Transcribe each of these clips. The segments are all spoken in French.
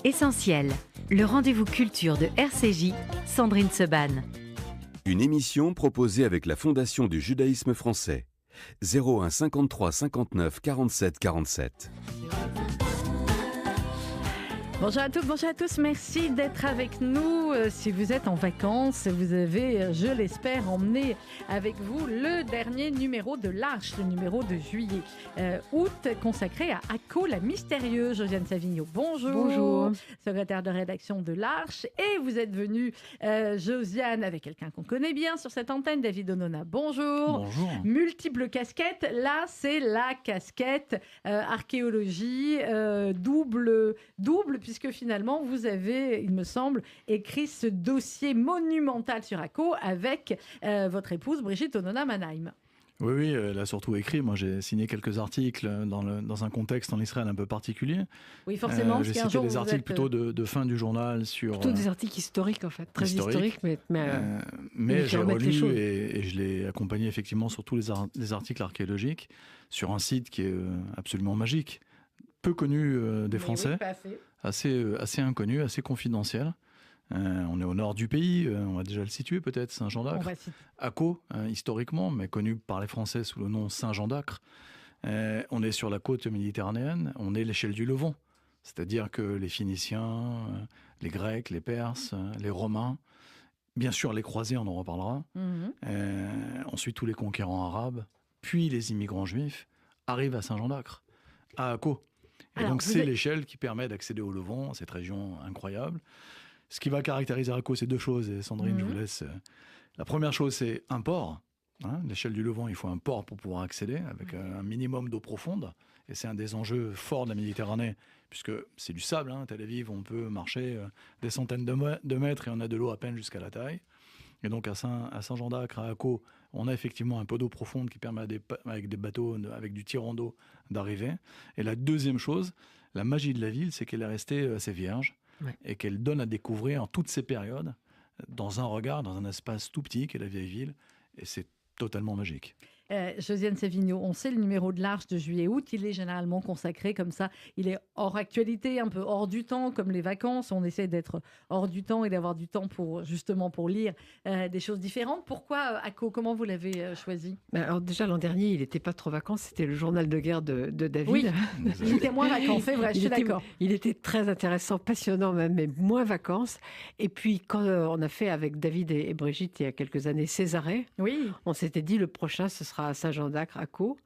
Essentiel, le rendez-vous culture de RCJ, Sandrine Seban. Une émission proposée avec la Fondation du judaïsme français. 01 53 59 47 47. Bonjour à toutes, bonjour à tous, merci d'être avec nous. Si vous êtes en vacances, vous avez, je l'espère, emmené avec vous le dernier numéro de l'Arche, le numéro de juillet, août, consacré à Akko la mystérieuse. Josiane Savigno, bonjour. Bonjour. Secrétaire de rédaction de l'Arche. Et vous êtes venue, Josiane, avec quelqu'un qu'on connaît bien sur cette antenne, David Onona, bonjour. Bonjour. Multiples casquettes, là c'est la casquette archéologie, double, puisque finalement, vous avez, il me semble, écrit ce dossier monumental sur Akko avec votre épouse Brigitte Onona-Mannheim. Oui, elle a surtout écrit. Moi, j'ai signé quelques articles dans un contexte en Israël un peu particulier. Oui, forcément. J'ai cité des articles plutôt de fin du journal sur... Plutôt des articles historiques, en fait. Très historiques, mais j'ai relu et je l'ai accompagné effectivement sur tous les articles archéologiques sur un site qui est absolument magique. Peu connu des Français, oui, assez inconnu, assez confidentiel. On est au nord du pays, on va déjà le situer peut-être, Saint-Jean-d'Acre. Akko, historiquement, mais connu par les Français sous le nom Saint-Jean-d'Acre. On est sur la côte méditerranéenne, on est l'échelle du Levant. C'est-à-dire que les Phéniciens, les Grecs, les Perses, les Romains, bien sûr les croisés, on en reparlera. Ensuite tous les conquérants arabes, puis les immigrants juifs arrivent à Saint-Jean-d'Acre, à Akko. Et donc c'est l'échelle qui permet d'accéder au Levant, cette région incroyable. Ce qui va caractériser Akko, c'est deux choses. Et Sandrine, je vous laisse. La première chose, c'est un port. L'échelle du Levant, il faut un port pour pouvoir accéder, avec un minimum d'eau profonde. Et c'est un des enjeux forts de la Méditerranée, puisque c'est du sable. Tel Aviv, on peut marcher des centaines de mètres et on a de l'eau à peine jusqu'à la taille. Et donc à Saint-Jean-d'Acre, à Akko, on a effectivement un peu d'eau profonde qui permet avec des bateaux, avec du tirant d'eau, d'arriver. Et la deuxième chose, la magie de la ville, c'est qu'elle est restée assez vierge et qu'elle donne à découvrir en toutes ces périodes, dans un regard, dans un espace tout petit qu'est la vieille ville. Et c'est totalement magique. Josiane Savigno, on sait le numéro de l'Arche de juillet-août, il est généralement consacré comme ça, il est hors actualité, un peu hors du temps, comme les vacances, on essaie d'être hors du temps et d'avoir du temps pour lire des choses différentes. Pourquoi Akko, comment vous l'avez choisi? Alors déjà l'an dernier, il n'était pas trop vacances, c'était le journal de guerre de David. Oui, il était moins vacances, c'est vrai, je suis d'accord. Il était très intéressant, passionnant même, mais moins vacances. Et puis quand on a fait avec David et Brigitte il y a quelques années Césarée, on s'était dit le prochain ce sera à Saint-Jean-d'Acre, Akko.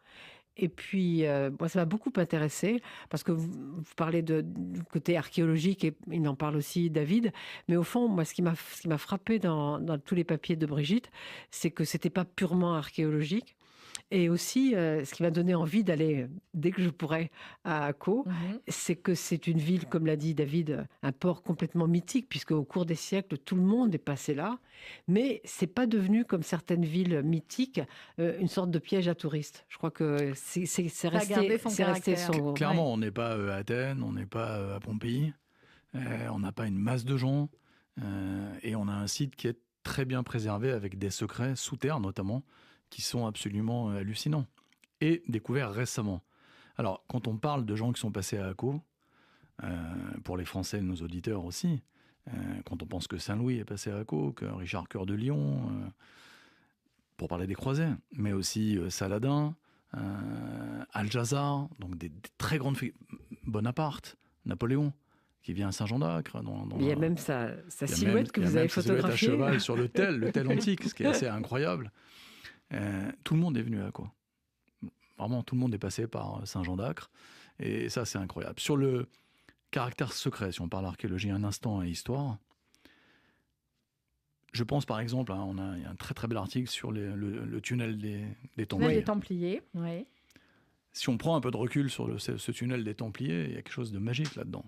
Et puis, moi, ça m'a beaucoup intéressé parce que vous parlez du côté archéologique et il en parle aussi, David. Mais au fond, moi, ce qui m'a frappé dans tous les papiers de Brigitte, c'est que c'était pas purement archéologique. Et aussi, ce qui m'a donné envie d'aller, dès que je pourrais, à Akko, c'est que c'est une ville, comme l'a dit David, un port complètement mythique, puisque au cours des siècles, tout le monde est passé là. Mais c'est pas devenu, comme certaines villes mythiques, une sorte de piège à touristes. Je crois que c'est resté son... Clairement, on n'est pas à Athènes, on n'est pas à Pompéi, on n'a pas une masse de gens, et on a un site qui est très bien préservé, avec des secrets sous terre notamment, qui sont absolument hallucinants et découverts récemment. Alors, quand on parle de gens qui sont passés à Akko, pour les Français, nos auditeurs aussi, quand on pense que Saint-Louis est passé à Akko, que Richard Cœur de Lion, pour parler des croisés, mais aussi Saladin, Al-Jazar, donc des très grandes figures, Bonaparte, Napoléon, qui vient à Saint-Jean-d'Acre. Il y a même sa silhouette que vous avez photographiée. À cheval sur le tel antique, ce qui est assez incroyable. Tout le monde est venu à Akko. Vraiment, tout le monde est passé par Saint-Jean-d'Acre. Et ça, c'est incroyable. Sur le caractère secret, si on parle archéologie un instant et histoire, je pense par exemple, il y a un très très bel article sur le tunnel des Templiers. Les Templiers, oui. Si on prend un peu de recul sur ce tunnel des Templiers, il y a quelque chose de magique là-dedans.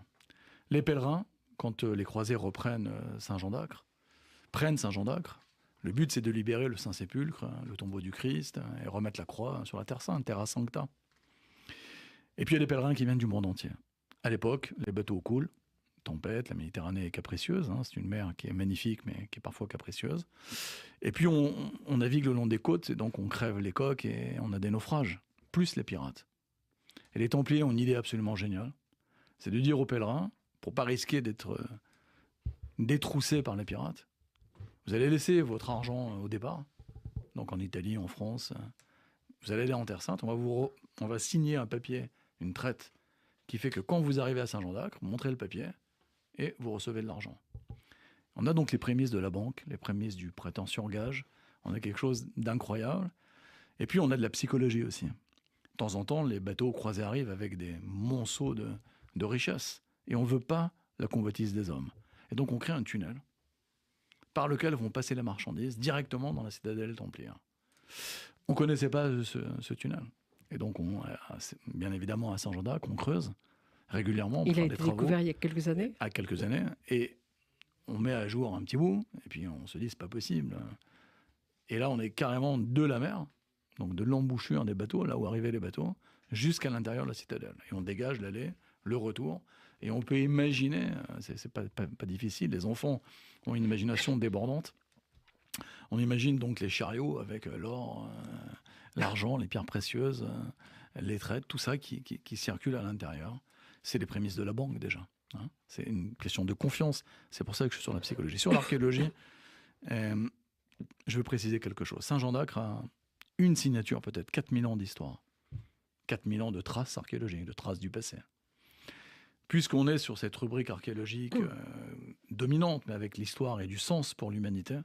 Les pèlerins, quand les croisés reprennent Saint-Jean-d'Acre, prennent Saint-Jean-d'Acre, le but, c'est de libérer le Saint-Sépulcre, le tombeau du Christ, et remettre la croix sur la Terre Sainte, Terra Sancta. Et puis, il y a des pèlerins qui viennent du monde entier. À l'époque, les bateaux coulent, tempête, la Méditerranée est capricieuse, c'est une mer qui est magnifique, mais qui est parfois capricieuse. Et puis, on navigue le long des côtes, et donc on crève les coques, et on a des naufrages, plus les pirates. Et les Templiers ont une idée absolument géniale, c'est de dire aux pèlerins pour pas risquer d'être détroussé par les pirates, vous allez laisser votre argent au départ, donc en Italie, en France, vous allez aller en Terre Sainte, on va signer un papier, une traite, qui fait que quand vous arrivez à Saint-Jean-d'Acre, vous montrez le papier et vous recevez de l'argent. On a donc les prémices de la banque, les prémices du prêtant sur gage, on a quelque chose d'incroyable, et puis on a de la psychologie aussi. De temps en temps, les bateaux croisés arrivent avec des monceaux de richesses, et on ne veut pas la convoitise des hommes. Et donc on crée un tunnel par lequel vont passer les marchandises directement dans la citadelle templière. On ne connaissait pas ce tunnel. Et donc, bien évidemment, à Saint-Jean-d'Acre, on creuse régulièrement. Il a été découvert il y a quelques années ? À quelques années. Et on met à jour un petit bout, et puis on se dit, c'est pas possible. Et là, on est carrément de la mer, donc de l'embouchure des bateaux, là où arrivaient les bateaux, jusqu'à l'intérieur de la citadelle. Et on dégage l'aller, le retour. Et on peut imaginer, c'est pas difficile, les enfants ont une imagination débordante. On imagine donc les chariots avec l'or, l'argent, les pierres précieuses, les traites, tout ça qui circule à l'intérieur. C'est les prémices de la banque déjà. Hein. C'est une question de confiance. C'est pour ça que je suis sur la psychologie. Sur l'archéologie, je veux préciser quelque chose. Saint-Jean-d'Acre a une signature, peut-être 4000 ans d'histoire. 4000 ans de traces archéologiques, de traces du passé. Puisqu'on est sur cette rubrique archéologique dominante, mais avec l'histoire et du sens pour l'humanité,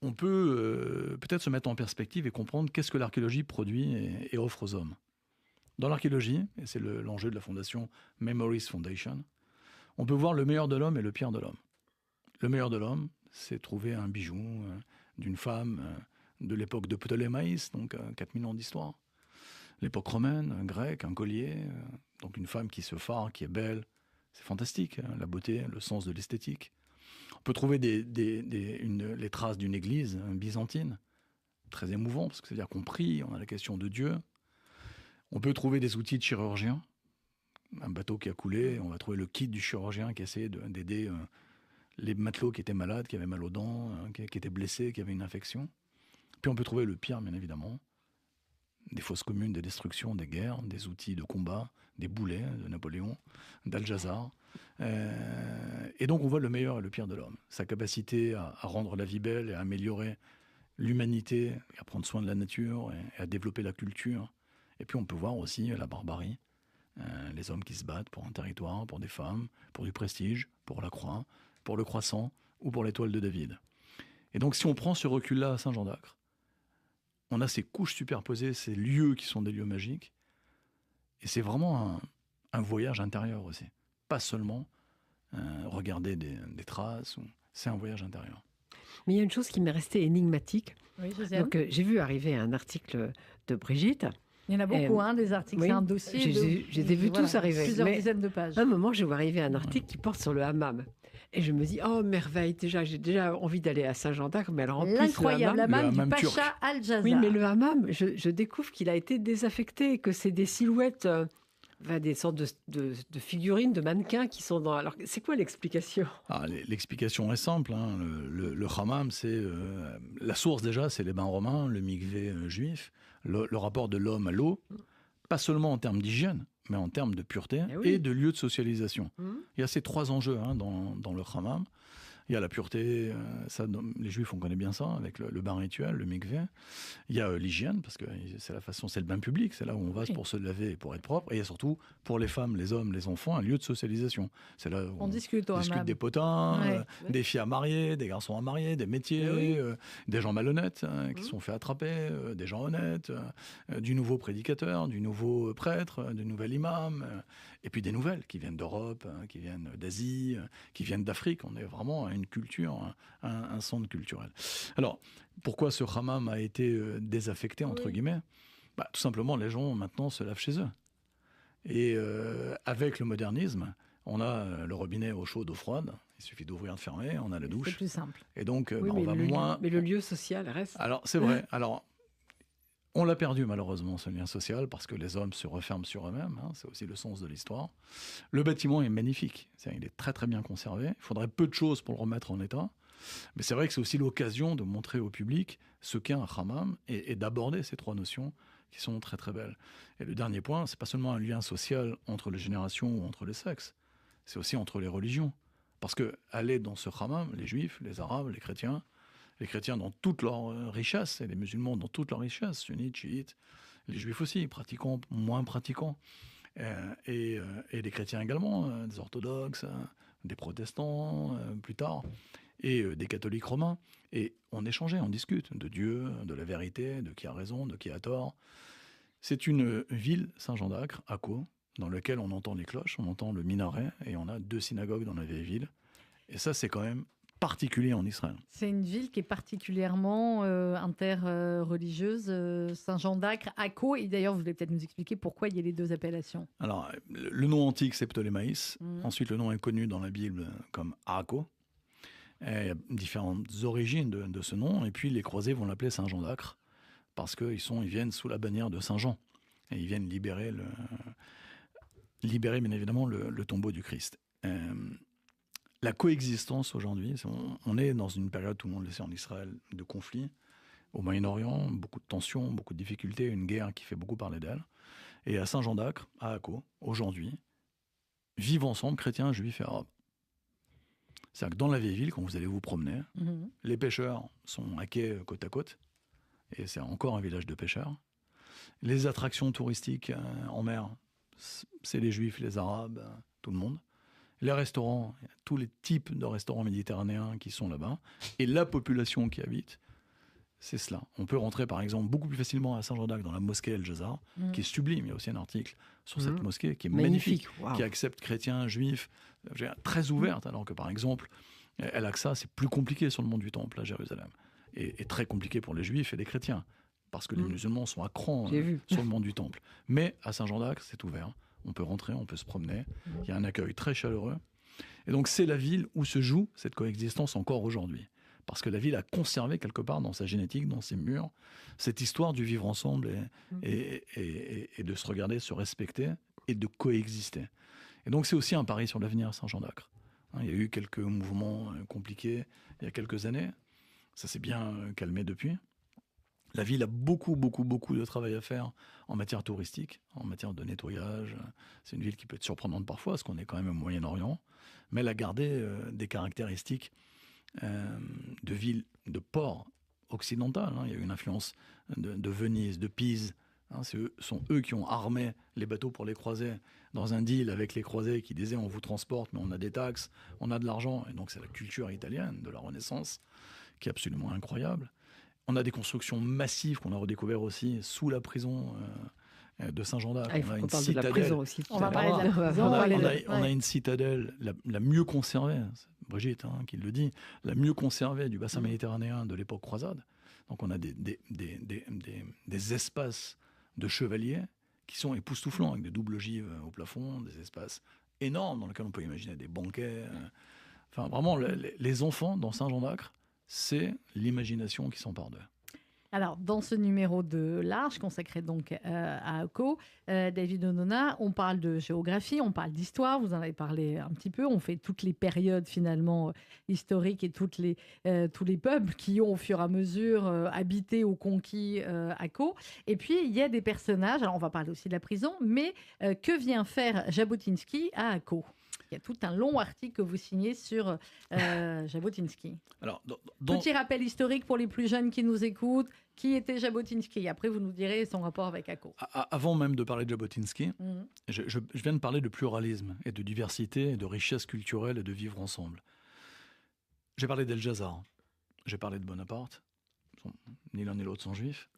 on peut peut-être se mettre en perspective et comprendre qu'est-ce que l'archéologie produit et offre aux hommes. Dans l'archéologie, et c'est l'enjeu de la fondation Memories Foundation, on peut voir le meilleur de l'homme et le pire de l'homme. Le meilleur de l'homme, c'est trouver un bijou d'une femme de l'époque de Ptolémaïs, donc 4000 ans d'histoire. L'époque romaine, grecque, un collier, donc une femme qui se fard, qui est belle. C'est fantastique, hein, la beauté, le sens de l'esthétique. On peut trouver les traces d'une église byzantine, très émouvant, parce que c'est-à-dire qu'on prie, on a la question de Dieu. On peut trouver des outils de chirurgien, un bateau qui a coulé, on va trouver le kit du chirurgien qui essaie d'aider les matelots qui étaient malades, qui avaient mal aux dents, qui étaient blessés, qui avaient une infection. Puis on peut trouver le pire, bien évidemment, des fosses communes, des destructions, des guerres, des outils de combat, des boulets de Napoléon, d'Al-Jazar. Et donc on voit le meilleur et le pire de l'homme. Sa capacité à rendre la vie belle et à améliorer l'humanité, à prendre soin de la nature et à développer la culture. Et puis on peut voir aussi la barbarie, les hommes qui se battent pour un territoire, pour des femmes, pour du prestige, pour la croix, pour le croissant ou pour l'étoile de David. Et donc si on prend ce recul-là à Saint-Jean-d'Acre, on a ces couches superposées, ces lieux qui sont des lieux magiques. Et c'est vraiment un voyage intérieur aussi. Pas seulement regarder des traces. C'est un voyage intérieur. Mais il y a une chose qui m'est restée énigmatique. Oui, donc, j'ai vu arriver un article de Brigitte. Il y en a beaucoup, des articles. Oui, c'est un dossier. Je les ai vus tous arriver. Plusieurs dizaines de pages. À un moment, je vois arriver un article qui porte sur le hammam. Et je me dis, oh merveille, j'ai déjà envie d'aller à Saint-Jean-d'Acre, mais alors en plus, l'incroyable hammam du Pacha turc. Al-Jazar. Oui, mais le hammam, je découvre qu'il a été désaffecté, que c'est des silhouettes, des sortes de figurines, de mannequins qui sont dans... Alors, c'est quoi l'explication ? L'explication est simple. Hein. Le hammam, c'est... la source déjà, c'est les bains romains, le mikvé juif, le rapport de l'homme à l'eau, pas seulement en termes d'hygiène, mais en termes de pureté et de lieu de socialisation. Il y a ces trois enjeux dans le hammam. Il y a la pureté, ça, les Juifs, on connaît bien ça, avec le bain rituel, le mikvé. Il y a l'hygiène, parce que c'est le bain public, c'est là où on va pour se laver et pour être propre. Et il y a surtout, pour les femmes, les hommes, les enfants, un lieu de socialisation. C'est là où on discute des potins, des filles à marier, des garçons à marier, des métiers, des gens malhonnêtes qui sont fait attraper, des gens honnêtes, du nouveau prédicateur, du nouveau prêtre, du nouvel imam, et puis des nouvelles qui viennent d'Europe, qui viennent d'Asie, qui viennent d'Afrique. On est vraiment une culture, un centre culturel. Alors, pourquoi ce hammam a été désaffecté, entre guillemets ? Tout simplement, les gens, maintenant, se lavent chez eux. Et avec le modernisme, on a le robinet eau chaude, eau froide. Il suffit d'ouvrir et de fermer, on a la douche. C'est plus simple. Et donc, on va moins... Mais le lieu social reste. Alors, c'est vrai. Alors, on l'a perdu, malheureusement, ce lien social, parce que les hommes se referment sur eux-mêmes. Hein, c'est aussi le sens de l'histoire. Le bâtiment est magnifique. Il est très, très bien conservé. Il faudrait peu de choses pour le remettre en état. Mais c'est vrai que c'est aussi l'occasion de montrer au public ce qu'est un hammam et d'aborder ces trois notions qui sont très, très belles. Et le dernier point, c'est pas seulement un lien social entre les générations ou entre les sexes. c'est aussi entre les religions. Parce qu'aller dans ce hammam, les juifs, les arabes, les chrétiens dans toute leur richesse, et les musulmans dans toute leur richesse, sunnites, chiites, les juifs aussi, pratiquants, moins pratiquants, et les chrétiens également, des orthodoxes, des protestants plus tard, et des catholiques romains. Et on échangeait, on discute de Dieu, de la vérité, de qui a raison, de qui a tort. C'est une ville, Saint-Jean-d'Acre, à Caux, dans laquelle on entend les cloches, on entend le minaret, et on a 2 synagogues dans la vieille ville. Et ça, c'est quand même particulier en Israël. C'est une ville qui est particulièrement interreligieuse, Saint-Jean-d'Acre, à Caux. Et d'ailleurs, vous voulez peut-être nous expliquer pourquoi il y a les 2 appellations. Alors, le nom antique, c'est Ptolémaïs. Ensuite, le nom est connu dans la Bible comme Akko. Il y a différentes origines de ce nom. Et puis, les croisés vont l'appeler Saint-Jean-d'Acre parce qu'ils viennent sous la bannière de Saint-Jean. Et ils viennent libérer bien évidemment le tombeau du Christ. La coexistence aujourd'hui, on est dans une période, tout le monde le sait en Israël, de conflits. Au Moyen-Orient, beaucoup de tensions, beaucoup de difficultés, une guerre qui fait beaucoup parler d'elle. Et à Saint-Jean-d'Acre, à Akko, aujourd'hui, vivent ensemble chrétiens, juifs et arabes. C'est-à-dire que dans la vieille ville, quand vous allez vous promener, les pêcheurs sont à quai côte à côte, et c'est encore un village de pêcheurs. Les attractions touristiques en mer, c'est les juifs, les arabes, tout le monde. Les restaurants, tous les types de restaurants méditerranéens qui sont là-bas, et la population qui habite, c'est cela. On peut rentrer par exemple beaucoup plus facilement à Saint-Jean-d'Acre dans la mosquée El-Jazar, qui est sublime. Il y a aussi un article sur cette mosquée qui est magnifique. Wow. Qui accepte chrétiens, juifs, très ouverte, alors que par exemple, El-Aqsa, c'est plus compliqué sur le mont du Temple à Jérusalem, et très compliqué pour les juifs et les chrétiens, parce que les musulmans sont à cran sur le mont du Temple. Mais à Saint-Jean-d'Acre, c'est ouvert. On peut rentrer, on peut se promener. Il y a un accueil très chaleureux. Et donc, c'est la ville où se joue cette coexistence encore aujourd'hui. Parce que la ville a conservé quelque part dans sa génétique, dans ses murs, cette histoire du vivre ensemble et de se regarder, se respecter et de coexister. Et donc, c'est aussi un pari sur l'avenir, Saint-Jean-d'Acre. Il y a eu quelques mouvements compliqués il y a quelques années. Ça s'est bien calmé depuis. La ville a beaucoup de travail à faire en matière touristique, en matière de nettoyage. C'est une ville qui peut être surprenante parfois, parce qu'on est quand même au Moyen-Orient, mais elle a gardé des caractéristiques de ville, de port occidental. Il y a eu une influence de Venise, de Pise. Sont eux qui ont armé les bateaux pour les croisés dans un deal avec les croisés qui disaient on vous transporte, mais on a des taxes, on a de l'argent. Et donc c'est la culture italienne de la Renaissance qui est absolument incroyable. On a des constructions massives qu'on a redécouvert aussi sous la prison de Saint-Jean-d'Acre. On a une citadelle. On va parler de la prison. On a une citadelle la mieux conservée, Brigitte qui le dit, la mieux conservée du bassin méditerranéen de l'époque croisade. Donc on a des espaces de chevaliers qui sont époustouflants, avec des doubles ogives au plafond, des espaces énormes dans lesquels on peut imaginer des banquets. Enfin, vraiment, les enfants dans Saint-Jean-d'Acre, c'est l'imagination qui s'empare d'eux. Alors, dans ce numéro de l'Arche, consacré donc à Akko, David Onona, on parle de géographie, on parle d'histoire, vous en avez parlé un petit peu, on fait toutes les périodes finalement historiques et tous les peuples qui ont au fur et à mesure habité ou conquis Akko. Et puis, il y a des personnages, alors on va parler aussi de la prison, mais que vient faire Jabotinsky à Akko ? Il y a tout un long article que vous signez sur Jabotinsky. Alors, Petit rappel historique pour les plus jeunes qui nous écoutent. Qui était Jabotinsky ? Après, vous nous direz son rapport avec Akko. Avant même de parler de Jabotinsky, je viens de parler de pluralisme et de diversité et de richesse culturelle et de vivre ensemble. J'ai parlé d'El-Jazar, j'ai parlé de Bonaparte. Ni l'un ni l'autre sont juifs.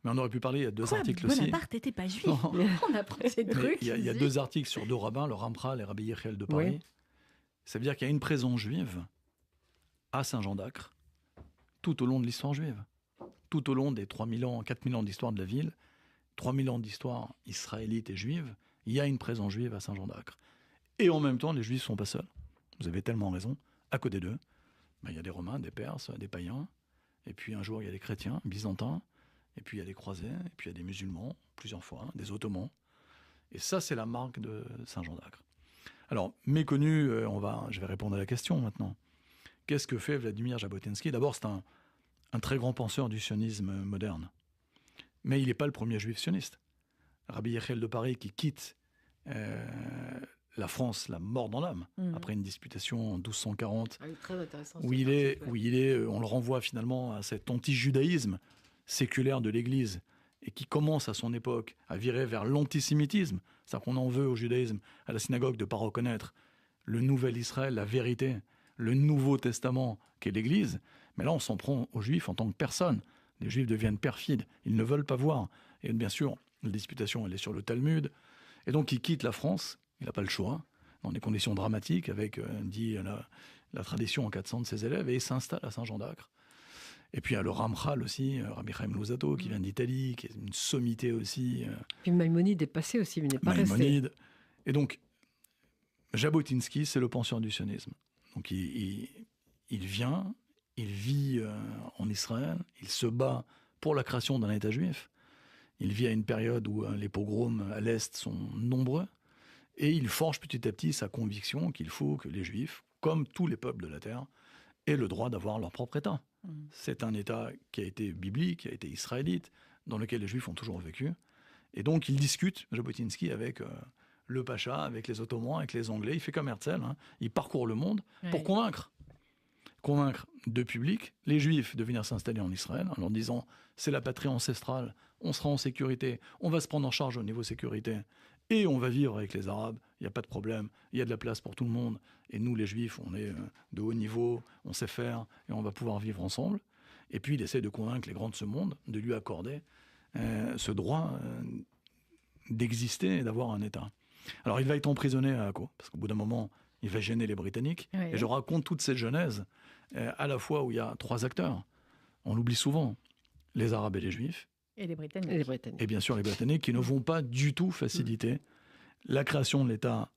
Mais on aurait pu parler, il y a deux articles aussi. Bonaparte n'était pas juif. On apprend ces trucs. Il y a deux articles sur deux rabbins, le Ramchal et Rabbi Yechiel de Paris. Oui. Ça veut dire qu'il y a une présence juive à Saint-Jean-d'Acre tout au long de l'histoire juive. Tout au long des 3000 ans, 4000 ans d'histoire de la ville, 3000 ans d'histoire israélite et juive, il y a une présence juive à Saint-Jean-d'Acre. Et en même temps, les juifs ne sont pas seuls. Vous avez tellement raison. À côté d'eux, il y a des Romains, des Perses, des païens. Et puis un jour, il y a des chrétiens, byzantins. Et puis il y a des croisés, et puis il y a des musulmans, plusieurs fois, des ottomans. Et ça, c'est la marque de Saint-Jean-d'Acre. Alors, méconnu, je vais répondre à la question maintenant. Qu'est-ce que fait Vladimir Jabotinsky ? D'abord, c'est un très grand penseur du sionisme moderne. Mais il n'est pas le premier juif sioniste. Rabbi Yechiel de Paris, qui quitte la France l'a mort dans l'âme, après une disputation en 1240, très intéressant, où il est, on le renvoie finalement à cet anti-judaïsme séculaire de l'Église, et qui commence à son époque à virer vers l'antisémitisme, c'est-à-dire qu'on en veut au judaïsme, à la synagogue, de ne pas reconnaître le nouvel Israël, la vérité, le Nouveau Testament qu'est l'Église. Mais là, on s'en prend aux Juifs en tant que personne. Les Juifs deviennent perfides, ils ne veulent pas voir. Et bien sûr, la disputation, elle est sur le Talmud. Et donc, il quitte la France, il n'a pas le choix, dans des conditions dramatiques, avec, dit la tradition en 400 de ses élèves, et il s'installe à Saint-Jean-d'Acre. Et puis il y a le Ramchal aussi, Rabbi Chaim Luzzatto, qui vient d'Italie, qui est une sommité aussi. Puis Maïmonide est passé aussi, mais n'est pas resté. Et donc, Jabotinsky, c'est le penseur du sionisme. Donc il vient, il vit en Israël, il se bat pour la création d'un État juif. Il vit à une période où les pogroms à l'Est sont nombreux. Et il forge petit à petit sa conviction qu'il faut que les Juifs, comme tous les peuples de la Terre, aient le droit d'avoir leur propre État. C'est un État qui a été biblique, qui a été israélite, dans lequel les Juifs ont toujours vécu. Et donc, il discute, Jabotinsky, avec le Pacha, avec les Ottomans, avec les Anglais. Il fait comme Herzl, il parcourt le monde pour convaincre de public les Juifs de venir s'installer en Israël, en leur disant « c'est la patrie ancestrale, on sera en sécurité, on va se prendre en charge au niveau sécurité, et on va vivre avec les Arabes, il n'y a pas de problème, il y a de la place pour tout le monde, et nous les Juifs, on est de haut niveau, on sait faire, et on va pouvoir vivre ensemble ». Et puis il essaie de convaincre les grands de ce monde de lui accorder ce droit d'exister et d'avoir un État. Alors il va être emprisonné à Akko, parce qu'au bout d'un moment, il va gêner les Britanniques, et je raconte toute cette genèse, à la fois où il y a 3 acteurs, on l'oublie souvent, les Arabes et les Juifs, et les Britanniques. Et bien sûr les Britanniques qui ne vont pas du tout faciliter la création de l'État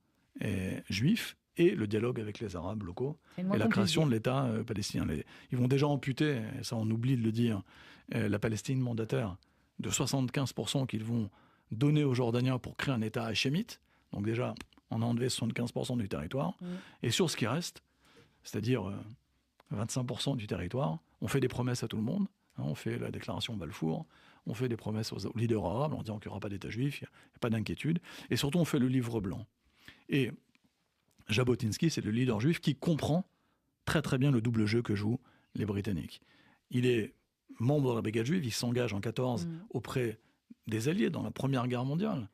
juif et le dialogue avec les Arabes locaux et la création de l'État palestinien. Ils vont déjà amputer, et ça on oublie de le dire, la Palestine mandataire de 75% qu'ils vont donner aux Jordaniens pour créer un État hachémite. Donc déjà, on a enlevé 75% du territoire. Et sur ce qui reste, c'est-à-dire 25% du territoire, on fait des promesses à tout le monde. On fait la déclaration Balfour, on fait des promesses aux leaders arabes en disant qu'il n'y aura pas d'État juif, il n'y a pas d'inquiétude. Et surtout, on fait le livre blanc. Et Jabotinsky, c'est le leader juif qui comprend très très bien le double jeu que jouent les Britanniques. Il est membre de la brigade juive, il s'engage en 14 auprès des Alliés dans la Première Guerre mondiale.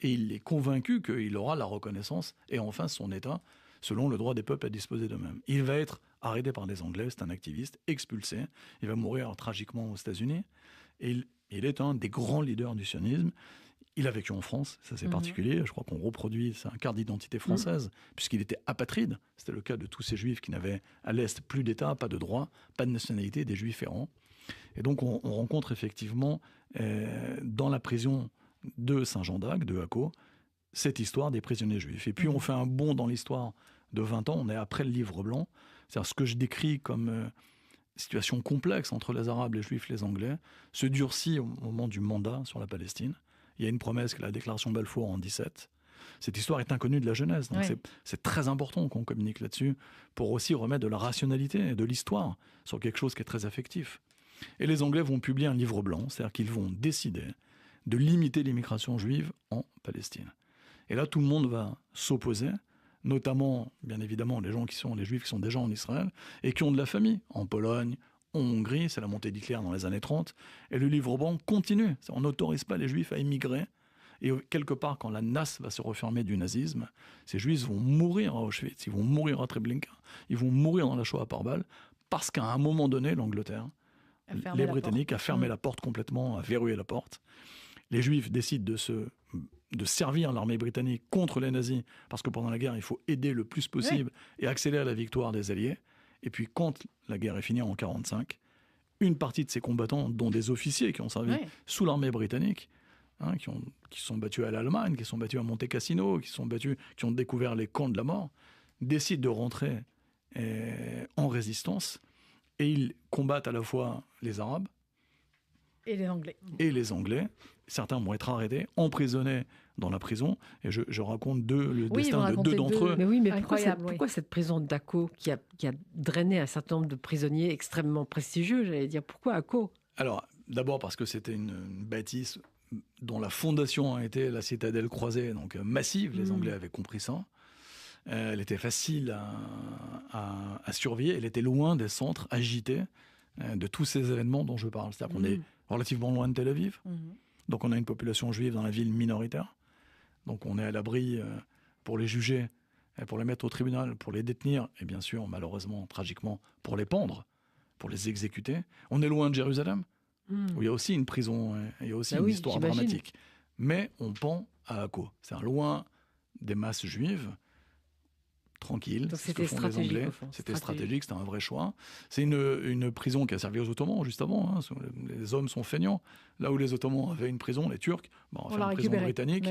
Et il est convaincu qu'il aura la reconnaissance et enfin son État selon le droit des peuples à disposer d'eux-mêmes. Il va être arrêté par les Anglais, c'est un activiste, expulsé. Il va mourir tragiquement aux États-Unis. Et il est un des grands leaders du sionisme. Il a vécu en France, ça c'est particulier. Je crois qu'on reproduit sa carte d'identité française, puisqu'il était apatride. C'était le cas de tous ces Juifs qui n'avaient à l'Est plus d'État, pas de droit, pas de nationalité, des Juifs errants. Et donc on rencontre effectivement dans la prison de Saint-Jean-d'Acre, de Akko, cette histoire des prisonniers juifs. Et puis on fait un bond dans l'histoire de 20 ans, on est après le livre blanc. C'est-à-dire ce que je décris comme situation complexe entre les Arabes, les Juifs, les Anglais, se durcit au moment du mandat sur la Palestine. Il y a une promesse que la déclaration Balfour en 17. Cette histoire est inconnue de la jeunesse. Donc c'est très important qu'on communique là-dessus pour aussi remettre de la rationalité et de l'histoire sur quelque chose qui est très affectif. Et les Anglais vont publier un livre blanc, c'est-à-dire qu'ils vont décider de limiter l'immigration juive en Palestine. Et là, tout le monde va s'opposer, notamment, bien évidemment, les Juifs qui sont déjà en Israël et qui ont de la famille en Pologne, en Hongrie, c'est la montée d'Hitler dans les années 30. Et le livre blanc continue. On n'autorise pas les Juifs à immigrer. Et quelque part, quand la nasse va se refermer du nazisme, ces Juifs vont mourir à Auschwitz, ils vont mourir à Treblinka, ils vont mourir dans la Shoah par balle, parce qu'à un moment donné, l'Angleterre, les Britanniques, a fermé la porte complètement, a verrouillé la porte. Les Juifs décident de servir l'armée britannique contre les nazis, parce que pendant la guerre, il faut aider le plus possible et accélérer la victoire des Alliés. Et puis, quand la guerre est finie en 1945, une partie de ces combattants, dont des officiers qui ont servi sous l'armée britannique, qui sont battus à l'Allemagne, qui sont battus à Monte Cassino, qui ont découvert les camps de la mort, décident de rentrer en résistance. Et ils combattent à la fois les Arabes et les Anglais. Certains vont être arrêtés, emprisonnés dans la prison. Et je raconte le destin de 2 d'entre eux. Mais oui, mais pourquoi cette prison d'Akko qui a drainé un certain nombre de prisonniers extrêmement prestigieux, j'allais dire, pourquoi Akko ? Alors, d'abord parce que c'était une bâtisse dont la fondation a été la citadelle croisée, donc massive. Les Anglais avaient compris ça. Elle était facile à surveiller. Elle était loin des centres agités de tous ces événements dont je parle. C'est-à-dire qu'on est relativement loin de Tel Aviv. Donc on a une population juive dans la ville minoritaire. Donc on est à l'abri pour les juger, pour les mettre au tribunal, pour les détenir, et bien sûr, malheureusement, tragiquement, pour les pendre, pour les exécuter. On est loin de Jérusalem, où il y a aussi une prison, il y a aussi une histoire dramatique. Mais on pend à Akko. C'est loin des masses juives, tranquille. Donc c'est ce que font les Anglais. C'était stratégique, c'était un vrai choix. C'est une prison qui a servi aux Ottomans juste avant. Les hommes sont feignants. Là où les Ottomans avaient une prison, les Turcs, on va faire une prison britannique.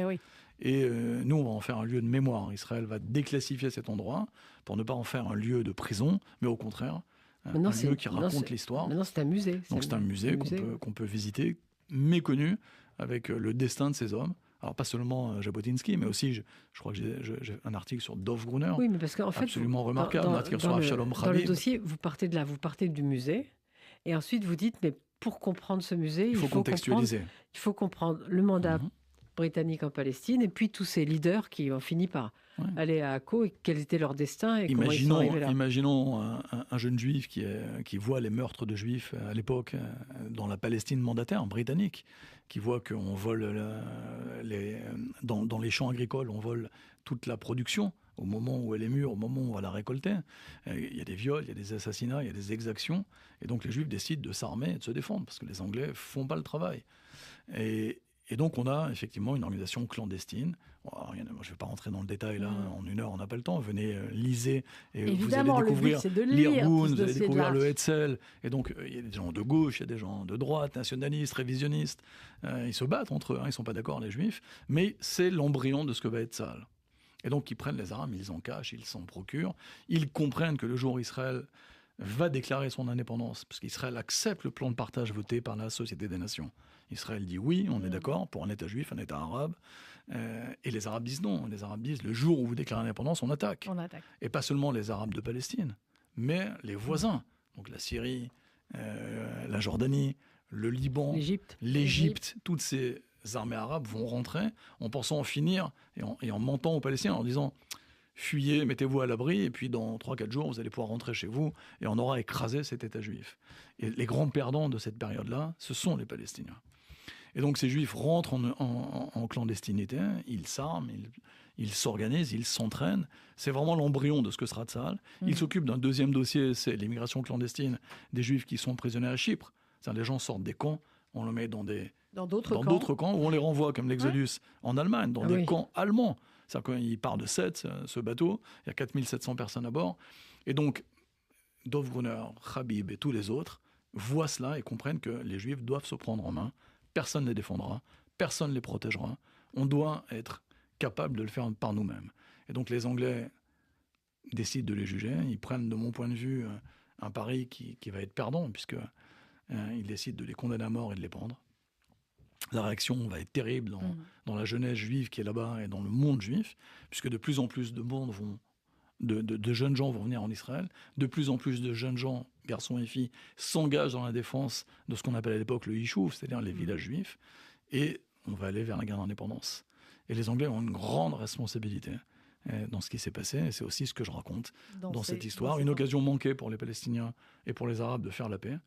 Et nous, on va en faire un lieu de mémoire. Israël va déclassifier cet endroit pour ne pas en faire un lieu de prison, mais au contraire, un lieu qui raconte l'histoire. Maintenant, c'est un musée. Donc c'est un musée qu'on peut visiter, méconnu, avec le destin de ces hommes. Alors pas seulement Jabotinsky, mais aussi, je crois que j'ai un article sur Dov Gruner, mais parce qu'en fait, absolument remarquable, un article sur Avshalom Rabin. Dans le dossier, vous partez de là, vous partez du musée, et ensuite vous dites, mais pour comprendre ce musée, il faut contextualiser. Il faut comprendre le mandat britannique en Palestine, et puis tous ces leaders qui ont fini par aller à Akko, et quel était leur destin, et comment ils sont arrivés là. Imaginons un jeune juif qui voit les meurtres de juifs à l'époque dans la Palestine mandataire britannique, qui voit qu'on vole dans les champs agricoles, on vole toute la production au moment où elle est mûre, au moment où on va la récolter. Il y a des viols, il y a des assassinats, il y a des exactions, et donc les juifs décident de s'armer et de se défendre, parce que les Anglais font pas le travail. Et donc, on a effectivement une organisation clandestine. Alors, je ne vais pas rentrer dans le détail là, en une heure, on n'a pas le temps. Venez, lisez, et évidemment, vous allez découvrir l'Irgun, vous allez découvrir le Hetzel. Et donc, il y a des gens de gauche, il y a des gens de droite, nationalistes, révisionnistes. Ils se battent entre eux, ils ne sont pas d'accord, les Juifs. Mais c'est l'embryon de ce que va être Tzahal. Et donc, ils prennent les armes, ils en cachent, ils s'en procurent. Ils comprennent que le jour où Israël va déclarer son indépendance, parce qu'Israël accepte le plan de partage voté par la Société des Nations. Israël dit oui, on est d'accord pour un État juif, un État arabe. Et les Arabes disent non. Les Arabes disent le jour où vous déclarez l'indépendance, on attaque. Et pas seulement les Arabes de Palestine, mais les voisins. Donc la Syrie, la Jordanie, le Liban, l'Égypte, toutes ces armées arabes vont rentrer en pensant en finir et en mentant aux Palestiniens en disant fuyez, mettez-vous à l'abri, et puis dans 3-4 jours, vous allez pouvoir rentrer chez vous, et on aura écrasé cet État juif. Et les grands perdants de cette période-là, ce sont les Palestiniens. Et donc ces Juifs rentrent en clandestinité, ils s'arment, ils s'organisent, ils s'entraînent. C'est vraiment l'embryon de ce que sera Tzahal. Ils s'occupent d'un deuxième dossier, c'est l'immigration clandestine des Juifs qui sont prisonniers à Chypre. C'est-à-dire, les gens sortent des camps, on les met dans d'autres camps, où on les renvoie, comme l'Exodus en Allemagne, dans des camps allemands. C'est-à-dire qu'il part de Sète, ce bateau, il y a 4700 personnes à bord. Et donc, Dov Gruner, Habib et tous les autres voient cela et comprennent que les Juifs doivent se prendre en main. Personne ne les défendra, personne ne les protégera. On doit être capable de le faire par nous-mêmes. Et donc les Anglais décident de les juger. Ils prennent, de mon point de vue, un pari qui va être perdant, puisqu'ils décident de les condamner à mort et de les pendre. La réaction va être terrible dans la jeunesse juive qui est là-bas et dans le monde juif, puisque de plus en plus de jeunes gens vont venir en Israël, de plus en plus de jeunes gens, garçons et filles, s'engagent dans la défense de ce qu'on appelle à l'époque le Yishuv, c'est-à-dire les villages juifs, et on va aller vers la guerre d'indépendance. Et les Anglais ont une grande responsabilité dans ce qui s'est passé, et c'est aussi ce que je raconte dans cette histoire. Une occasion manquée pour les Palestiniens et pour les Arabes de faire la paix,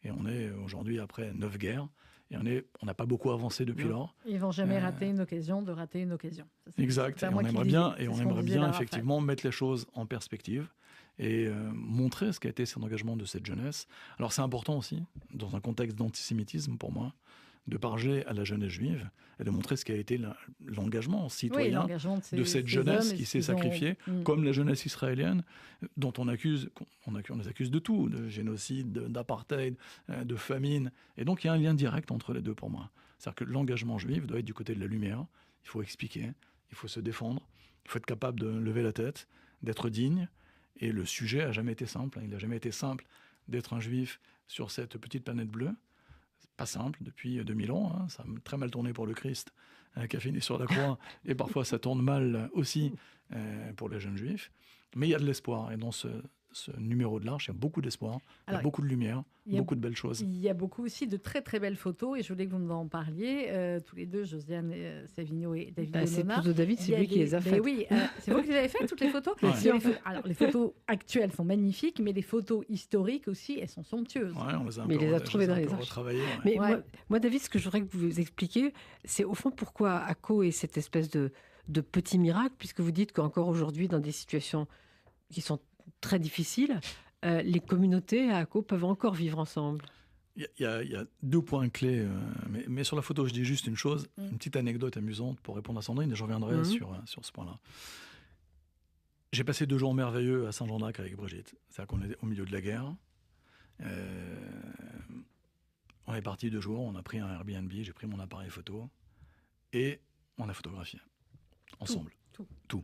et on est aujourd'hui après 9 guerres, et on n'a pas beaucoup avancé depuis lors. Ils ne vont jamais rater une occasion de rater une occasion. Exact. Et on aimerait bien effectivement mettre les choses en perspective et montrer ce qu'a été cet engagement de cette jeunesse. Alors c'est important aussi, dans un contexte d'antisémitisme pour moi, de parler à la jeunesse juive et de montrer ce qu'a été l'engagement citoyen de cette jeunesse qui s'est sacrifiée, comme la jeunesse israélienne, dont on les accuse de tout, de génocide, d'apartheid, de famine. Et donc il y a un lien direct entre les deux pour moi. C'est-à-dire que l'engagement juif doit être du côté de la lumière. Il faut expliquer, il faut se défendre, il faut être capable de lever la tête, d'être digne. Et le sujet n'a jamais été simple. Il n'a jamais été simple d'être un juif sur cette petite planète bleue. Pas simple depuis 2000 ans, ça a très mal tourné pour le Christ qui a fini sur la croix, et parfois ça tourne mal aussi pour les jeunes juifs, mais il y a de l'espoir, et dans ce numéro de l'Arche, il y a beaucoup d'espoir, il y a beaucoup de lumière, beaucoup de belles choses. Il y a beaucoup aussi de très très belles photos et je voulais que vous en parliez tous les deux, Josiane Savigno et David Onona. C'est plutôt David, c'est lui qui les a faites. Oui, c'est vous qui les avez faites, toutes les photos. Alors les photos actuelles sont magnifiques, mais les photos historiques aussi, elles sont somptueuses. Ouais, on les a il les a trouvées dans les archives. Mais moi, David, ce que je voudrais que vous expliquiez, c'est au fond pourquoi Akko est cette espèce de petit miracle, puisque vous dites qu'encore aujourd'hui, dans des situations qui sont très difficiles, les communautés à Akko peuvent encore vivre ensemble. Il y a 2 points clés, mais sur la photo, je dis juste une chose, une petite anecdote amusante pour répondre à Sandrine, et je reviendrai sur ce point-là. J'ai passé 2 jours merveilleux à Saint-Jean-d'Acre avec Brigitte. C'est-à-dire qu'on est au milieu de la guerre. On est parti 2 jours, on a pris un Airbnb, j'ai pris mon appareil photo, et on a photographié. Ensemble. Tout.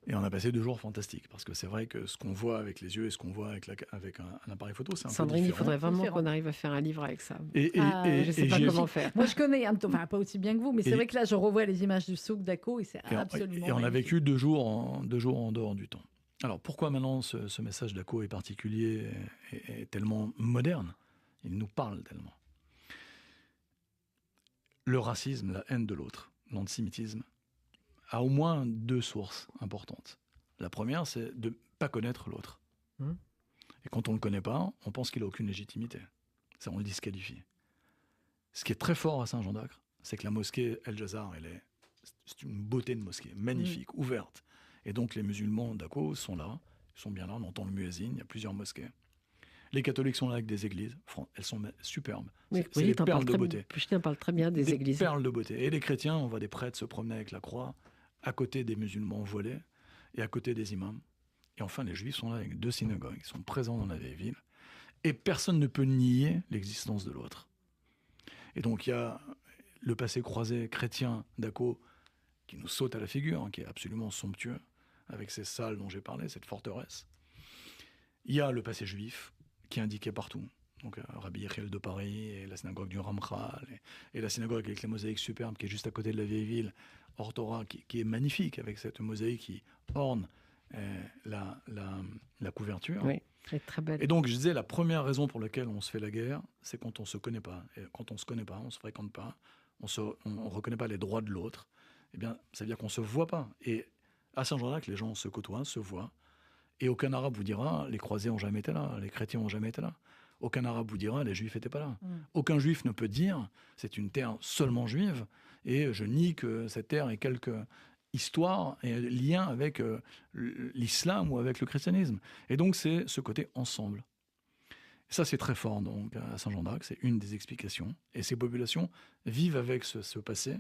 Et on a passé 2 jours fantastiques, parce que c'est vrai que ce qu'on voit avec les yeux et ce qu'on voit avec un appareil photo, c'est un Sandrine, peu différent. il faudrait vraiment qu'on arrive à faire un livre avec ça. Et je ne sais pas comment faire. Moi, je connais, enfin pas aussi bien que vous, mais c'est vrai que là, je revois les images du souk d'Akko et c'est absolument Et on a vécu 2 jours en dehors du temps. Alors, pourquoi maintenant ce message d'Akko est particulier et tellement moderne? Il nous parle tellement. Le racisme, la haine de l'autre, l'antisémitisme, a au moins 2 sources importantes. La première, c'est de ne pas connaître l'autre. Et quand on ne le connaît pas, on pense qu'il n'a aucune légitimité. Ça, on le disqualifie. Ce qui est très fort à Saint-Jean-d'Acre, c'est que la mosquée El Jazar, c'est une beauté de mosquée, magnifique, ouverte. Et donc les musulmans d'Akko sont là, ils sont bien là, on entend le muezzin, il y a plusieurs mosquées. Les catholiques sont là avec des églises, elles sont superbes. Oui, c'est des perles de beauté. Puchetin parle très bien des églises. Des perles de beauté. Et les chrétiens, on voit des prêtres se promener avec la croix, à côté des musulmans voilés et à côté des imams. Et enfin, les juifs sont là avec 2 synagogues, ils sont présents dans la vieille ville. Et personne ne peut nier l'existence de l'autre. Et donc il y a le passé croisé chrétien d'Akko qui nous saute à la figure, qui est absolument somptueux, avec ces salles dont j'ai parlé, cette forteresse. Il y a le passé juif, qui est indiqué partout. Donc Rabbi Yechiel de Paris, et la synagogue du Ramchal, et la synagogue avec les mosaïques superbes qui est juste à côté de la vieille ville, Or Torah, qui est magnifique, avec cette mosaïque qui orne la couverture. Oui, c'est très belle. Et donc je disais, la première raison pour laquelle on se fait la guerre, c'est quand on ne se connaît pas. Et quand on ne se connaît pas, on ne se fréquente pas, on ne reconnaît pas les droits de l'autre, eh bien, ça veut dire qu'on ne se voit pas. Et à Saint-Jean-d'Acre, les gens se côtoient, se voient. Et aucun arabe vous dira, les croisés n'ont jamais été là, les chrétiens n'ont jamais été là. Aucun arabe vous dira, les juifs n'étaient pas là. Aucun juif ne peut dire, c'est une terre seulement juive, et je nie que cette terre ait quelque histoire et lien avec l'islam ou avec le christianisme. Et donc c'est ce côté ensemble. Et ça c'est très fort donc à Saint-Jean-d'Acre, c'est une des explications. Et ces populations vivent avec ce passé,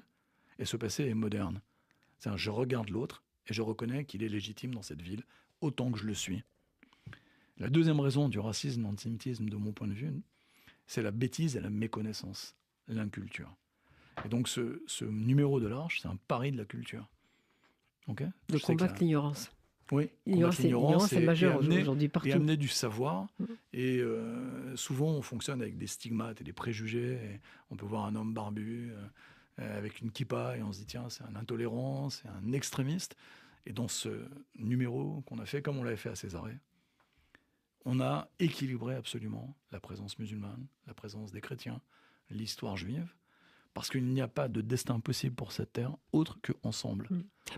et ce passé est moderne. C'est-à-dire, je regarde l'autre et je reconnais qu'il est légitime dans cette ville, autant que je le suis. La deuxième raison du racisme, l'antisémitisme, de mon point de vue, c'est la bêtise et la méconnaissance, l'inculture. Et donc ce numéro de l'Arche, c'est un pari de la culture. Okay, de combattre l'ignorance. Oui, l'ignorance est majeure aujourd'hui partout. Et amener du savoir. Et souvent, on fonctionne avec des stigmates et des préjugés. Et on peut voir un homme barbu avec une kippa et on se dit, tiens, c'est un intolérant, c'est un extrémiste. Et dans ce numéro qu'on a fait, comme on l'avait fait à Césarée, on a équilibré absolument la présence musulmane, la présence des chrétiens, l'histoire juive, parce qu'il n'y a pas de destin possible pour cette terre autre qu'ensemble.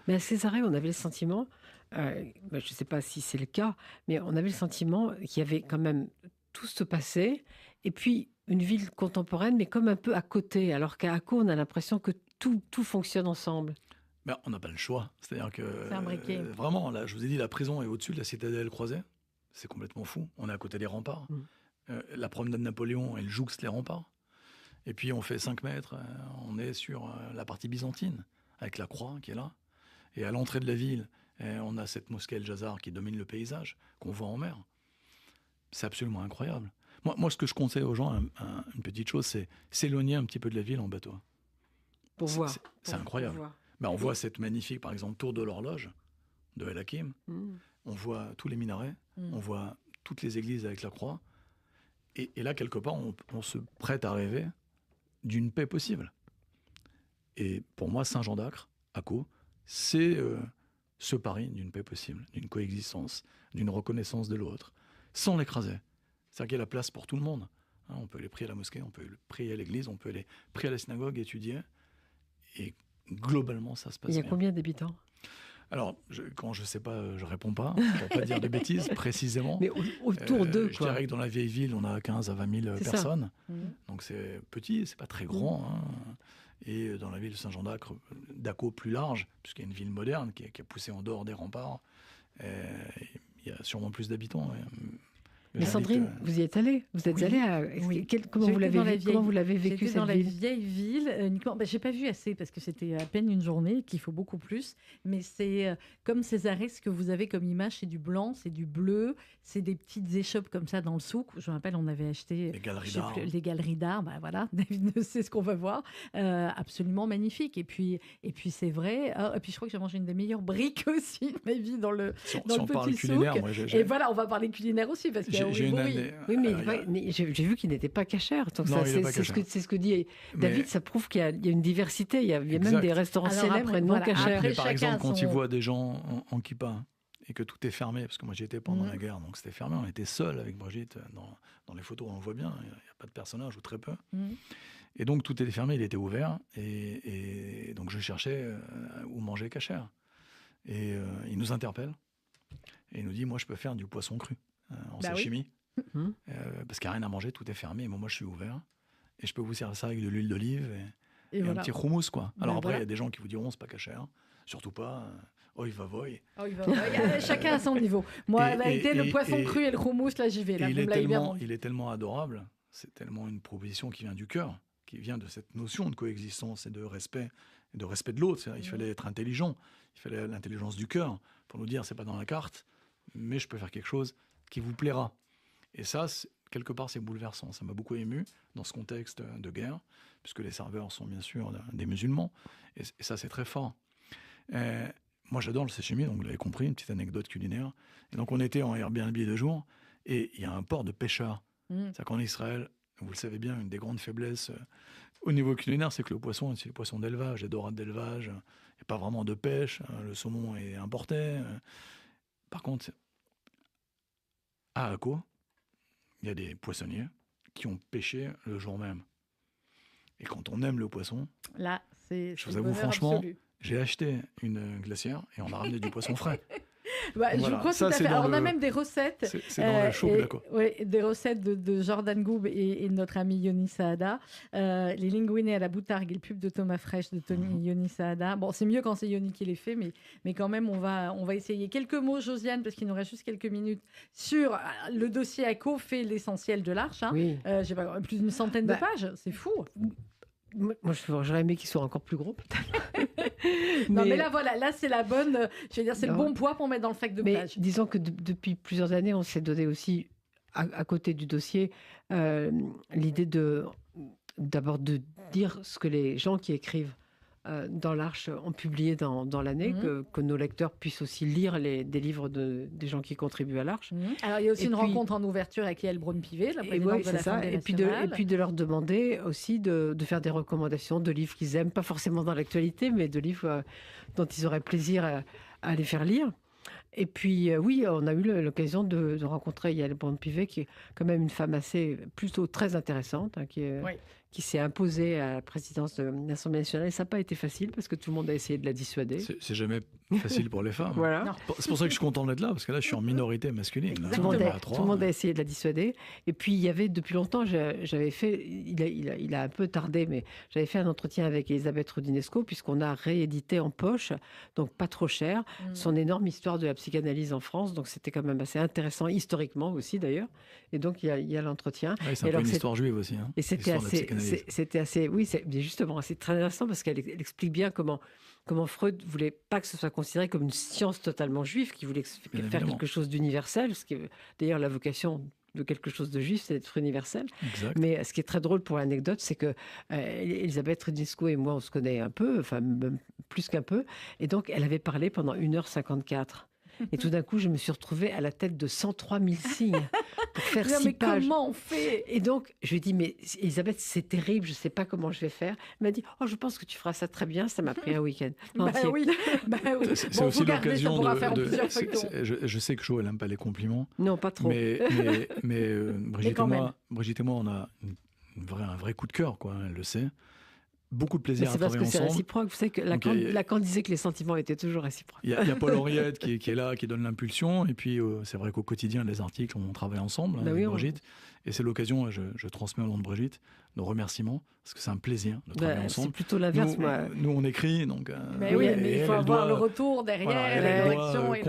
Mais à Césarée, on avait le sentiment, je ne sais pas si c'est le cas, mais on avait le sentiment qu'il y avait quand même tout ce passé, et puis une ville contemporaine, mais comme un peu à côté, alors qu'à Akko, on a l'impression que tout fonctionne ensemble. Ben, on n'a pas le choix. C'est-à-dire que vraiment, là, je vous ai dit, la prison est au-dessus de la citadelle croisée. C'est complètement fou. On est à côté des remparts. La promenade de Napoléon, elle jouxte les remparts. Et puis on fait 5 mètres, on est sur la partie byzantine, avec la croix qui est là. Et à l'entrée de la ville, on a cette mosquée El Jazar qui domine le paysage, qu'on voit en mer. C'est absolument incroyable. Moi, ce que je conseille aux gens, une petite chose, c'est s'éloigner un petit peu de la ville en bateau. Pour voir. C'est incroyable. On voit cette magnifique, par exemple, tour de l'horloge de El Hakim. On voit tous les minarets, on voit toutes les églises avec la croix. Et là, quelque part, on se prête à rêver d'une paix possible. Et pour moi, Saint-Jean-d'Acre, Akko, c'est ce pari d'une paix possible, d'une coexistence, d'une reconnaissance de l'autre, sans l'écraser. C'est-à-dire qu'il y a la place pour tout le monde. On peut aller prier à la mosquée, on peut aller prier à l'église, on peut aller prier à la synagogue, étudier. Et globalement, ça se passe bien. Il y a combien d'habitants ? Alors, quand je ne sais pas, je ne réponds pas. Je ne vais pas dire de bêtises précisément. Mais autour d'eux, quoi. Je dirais que dans la vieille ville, on a 15 à 20 000 personnes. Donc c'est petit, c'est pas très grand. Et dans la ville de Saint-Jean-d'Acre plus large, puisqu'il y a une ville moderne qui a poussé en dehors des remparts, il y a sûrement plus d'habitants. Mais Sandrine, vous y êtes allée ? Vous êtes allée à... Comment vous l'avez vécu, cette ville ? J'étais dans la vieille ville. Je n'ai pas vu assez parce que c'était à peine une journée, qu'il faut beaucoup plus. Mais c'est comme Césaret, ce que vous avez comme image, c'est du blanc, c'est du bleu, c'est des petites échoppes comme ça dans le souk. Je me rappelle, on avait acheté les galeries d'art. Voilà, David sait ce qu'on va voir. Absolument magnifique. Et puis c'est vrai. Et puis je crois que j'ai mangé une des meilleures briques aussi de ma vie dans le petit souk. Et voilà, on va parler culinaire aussi parce que j'ai une année. Oui, mais j'ai vu qu'il n'était pas cachère. Donc non, c'est ce que dit David. Ça prouve qu'il y a une diversité. Il y a même des restaurants célèbres et non cachères. Mais par exemple, quand il voit des gens en kippa et que tout est fermé, parce que moi j'y étais pendant la guerre, donc c'était fermé. On était seuls avec Brigitte. Dans les photos, on le voit bien. Il n'y a pas de personnage ou très peu. Et donc tout était fermé, il était ouvert. Et donc je cherchais où manger cachère. Et il nous interpelle et il nous dit, moi je peux faire du poisson cru. En sashimi, parce qu'il n'y a rien à manger, tout est fermé, et moi je suis ouvert, et je peux vous servir ça avec de l'huile d'olive et un petit houmous, quoi. Alors après, il y a des gens qui vous diront, c'est pas cachère, surtout pas, oi va voy. Chacun à son niveau. Moi, le poisson cru et le houmous, là j'y vais. Là, il est tellement adorable, c'est tellement une proposition qui vient du cœur, qui vient de cette notion de coexistence et de respect de l'autre. Il fallait être intelligent, il fallait l'intelligence du cœur, pour nous dire, c'est pas dans la carte, mais je peux faire quelque chose qui vous plaira. Et ça, quelque part, c'est bouleversant. Ça m'a beaucoup ému dans ce contexte de guerre, puisque les serveurs sont bien sûr des musulmans. Et ça, c'est très fort. Moi, j'adore le sashimi, donc vous l'avez compris, une petite anecdote culinaire. Et donc, on était en Airbnb 2 jours, et il y a un port de pêcheurs. C'est-à-dire qu'en Israël, vous le savez bien, une des grandes faiblesses au niveau culinaire, c'est que le poisson, c'est le poisson d'élevage, des dorades d'élevage. Il n'y a pas vraiment de pêche. Le saumon est importé. Par contre, à Akko, il y a des poissonniers qui ont pêché le jour même. Et quand on aime le poisson, là, je vous avoue franchement, j'ai acheté une glacière et on a ramené du poisson frais. Voilà. Je crois tout à fait. Alors, on a même des recettes. C'est dans le show d'Akko. Oui, des recettes de Jordan Goub et de notre ami Yoni Saada. Les linguine à la boutargue et le pub de Thomas Fresh de Yoni Saada. Bon, c'est mieux quand c'est Yoni qui les fait, mais quand même, on va essayer. Quelques mots, Josiane, parce qu'il nous reste juste quelques minutes, sur le dossier Akko fait l'essentiel de l'Arche. Oui. J'ai pas plus d'une centaine de pages. C'est fou. Moi, j'aurais aimé qu'il soit encore plus gros, peut-être. Non, mais là, voilà, là, c'est la bonne. Je veux dire, c'est le bon poids pour mettre dans le sac de plage. Disons que depuis plusieurs années, on s'est donné aussi, à côté du dossier, l'idée d'abord de dire ce que les gens qui écrivent dans l'Arche ont publié dans l'année, que nos lecteurs puissent aussi lire des livres des gens qui contribuent à l'Arche. Alors, il y a aussi une rencontre en ouverture avec Yael Braun-Pivet, la présidente de l'Assemblée nationale. Et puis de leur demander aussi de faire des recommandations de livres qu'ils aiment, pas forcément dans l'actualité, mais de livres dont ils auraient plaisir à les faire lire. Et puis, oui, on a eu l'occasion de rencontrer Yael Braun-Pivet, qui est quand même une femme plutôt très intéressante, qui s'est imposée à la présidence de l'Assemblée nationale. Et ça n'a pas été facile, parce que tout le monde a essayé de la dissuader. C'est jamais facile pour les femmes. Voilà. C'est pour ça que je suis content d'être là, parce que là, je suis en minorité masculine. Tout le monde a essayé de la dissuader. Et puis, il y avait, depuis longtemps, j'avais fait, il a un peu tardé, mais j'avais fait un entretien avec Elisabeth Roudinesco, puisqu'on a réédité en poche, donc pas trop cher, son énorme histoire de la psychanalyse en France. Donc, c'était quand même assez intéressant, historiquement aussi, d'ailleurs. Et donc, il y a l'entretien. Oui, c'est un peu une histoire juive aussi. Hein, et c'était assez, oui, c'est justement, c'est très intéressant, parce qu'elle explique bien comment Freud voulait pas que ce soit considéré comme une science totalement juive, qui voulait faire quelque chose d'universel, ce qui est d'ailleurs la vocation de quelque chose de juif, c'est d'être universel. Exact. Mais ce qui est très drôle pour l'anecdote, c'est que Elisabeth Roudinesco et moi, on se connaît un peu, enfin même plus qu'un peu, et donc elle avait parlé pendant 1h54. Et tout d'un coup, je me suis retrouvée à la tête de 103 000 signes pour faire 6 pages. Comment on fait? Et donc, je lui ai dit, mais Elisabeth, c'est terrible, je ne sais pas comment je vais faire. Elle m'a dit, oh, je pense que tu feras ça très bien. Ça m'a pris un week-end entier. Oui. C'est aussi l'occasion je sais que Jo, elle n'aime pas les compliments. Non, pas trop. Mais Brigitte et moi, on a un vrai coup de cœur, quoi. Elle le sait. Beaucoup de plaisir à travailler ensemble. C'est parce que c'est réciproque. Vous savez que Lacan disait que les sentiments étaient toujours réciproques. Il y a Paul Henriette qui est là, qui donne l'impulsion. Et puis, c'est vrai qu'au quotidien, les articles, on travaille ensemble avec Brigitte. Et c'est l'occasion, je transmets au nom de Brigitte, nos remerciements, parce que c'est un plaisir de travailler ensemble. C'est plutôt l'inverse, moi. Nous, on écrit, donc... mais il faut avoir le retour derrière, la direction et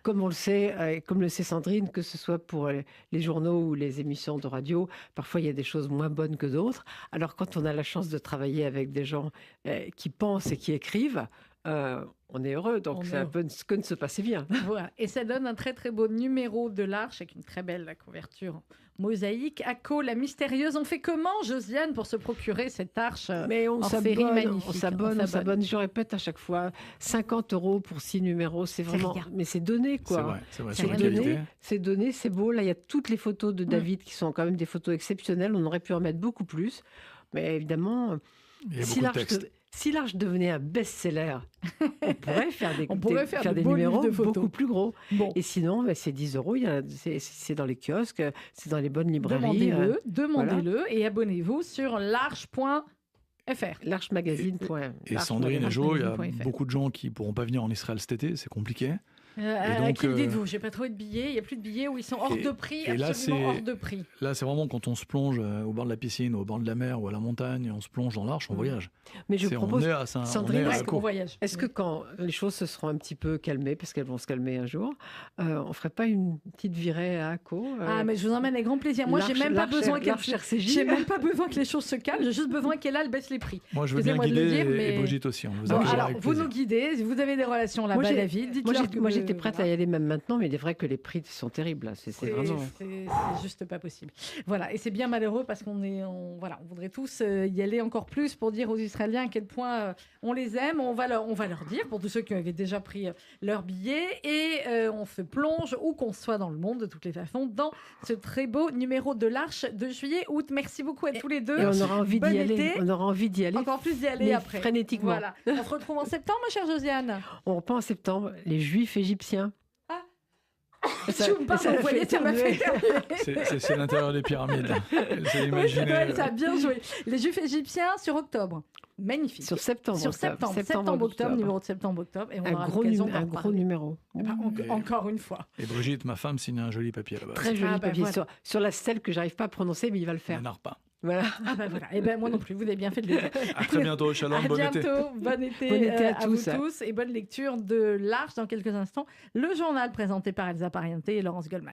comme on le sait, comme le sait Sandrine, que ce soit pour les journaux ou les émissions de radio, parfois il y a des choses moins bonnes que d'autres. Alors quand on a la chance de travailler avec des gens qui pensent et qui écrivent, on est heureux, donc c'est un peu ce que ne se passait bien. Voilà. Et ça donne un très très beau numéro de l'Arche avec une très belle couverture mosaïque. Aco, la mystérieuse. On fait comment, Josiane, pour se procurer cette Arche? Mais on s'abonne, magnifique. On s'abonne. Je répète à chaque fois, 50 € pour 6 numéros, c'est vraiment... Mais c'est donné, quoi. C'est vrai. C'est donné, c'est beau. Là, il y a toutes les photos de David qui sont quand même des photos exceptionnelles. On aurait pu en mettre beaucoup plus. Mais évidemment, si l'Arche devenait un best-seller, on pourrait faire des numéros beaucoup plus gros. Bon. Et sinon, c'est 10 €. C'est dans les kiosques, c'est dans les bonnes librairies. Demandez-le et abonnez-vous sur l'arche.fr. L'archemagazine.fr. Et Sandrine et Jo, il y a beaucoup de gens qui ne pourront pas venir en Israël cet été, c'est compliqué. À qui le dites-vous? J'ai pas trouvé de billets, il n'y a plus de billets où ils sont hors de prix, absolument hors de prix. Là, c'est vraiment quand on se plonge au bord de la piscine, au bord de la mer ou à la montagne, on se plonge dans l'Arche, on voyage. Mais je propose, Sandrine, est-ce que quand les choses se seront un petit peu calmées, parce qu'elles vont se calmer un jour, on ne ferait pas une petite virée à Aco mais je vous emmène avec grand plaisir. Moi, j'ai même pas besoin que les choses se calment, j'ai juste besoin qu'Elal baisse les prix. Moi, je veux bien guider, et Brigitte aussi. Alors, vous nous guidez, vous avez des relations là-bas, David. Moi, j'étais prête à y aller même maintenant, mais il est vrai que les prix sont terribles. C'est vraiment... C'est juste pas possible. Voilà, et c'est bien malheureux parce qu'on voudrait tous y aller encore plus pour dire aux Israéliens à quel point on les aime. On va leur dire, pour tous ceux qui avaient déjà pris leur billet, et on se plonge où qu'on soit dans le monde, de toutes les façons, dans ce très beau numéro de l'Arche de juillet-août. Merci beaucoup à tous les deux. Et on aura envie d'y aller. On aura envie d'y aller. Encore plus d'y aller après. Frénétiquement. Voilà. On se retrouve en septembre, ma chère Josiane. On reprend en septembre. Les Juifs égyptiens. Ça m'a fait c'est l'intérieur des pyramides. Ça a bien joué. Les Juifs égyptiens sur octobre. Magnifique. Sur septembre. Septembre-octobre, numéro de septembre-octobre. Et on aura l'occasion d'en gros numéro. Encore une fois. Et Brigitte, ma femme, signe un joli papier là-bas. Très joli papier. Voilà. Sur la stèle que j'arrive pas à prononcer, mais il va le faire. Il n'arrive pas. Voilà. Voilà. Et moi non plus, vous avez bien fait de le dire. À très bientôt, shalom, bon été. Bon été à vous tous et bonne lecture de l'Arche dans quelques instants. Le journal présenté par Elsa Pariente et Laurence Goldman.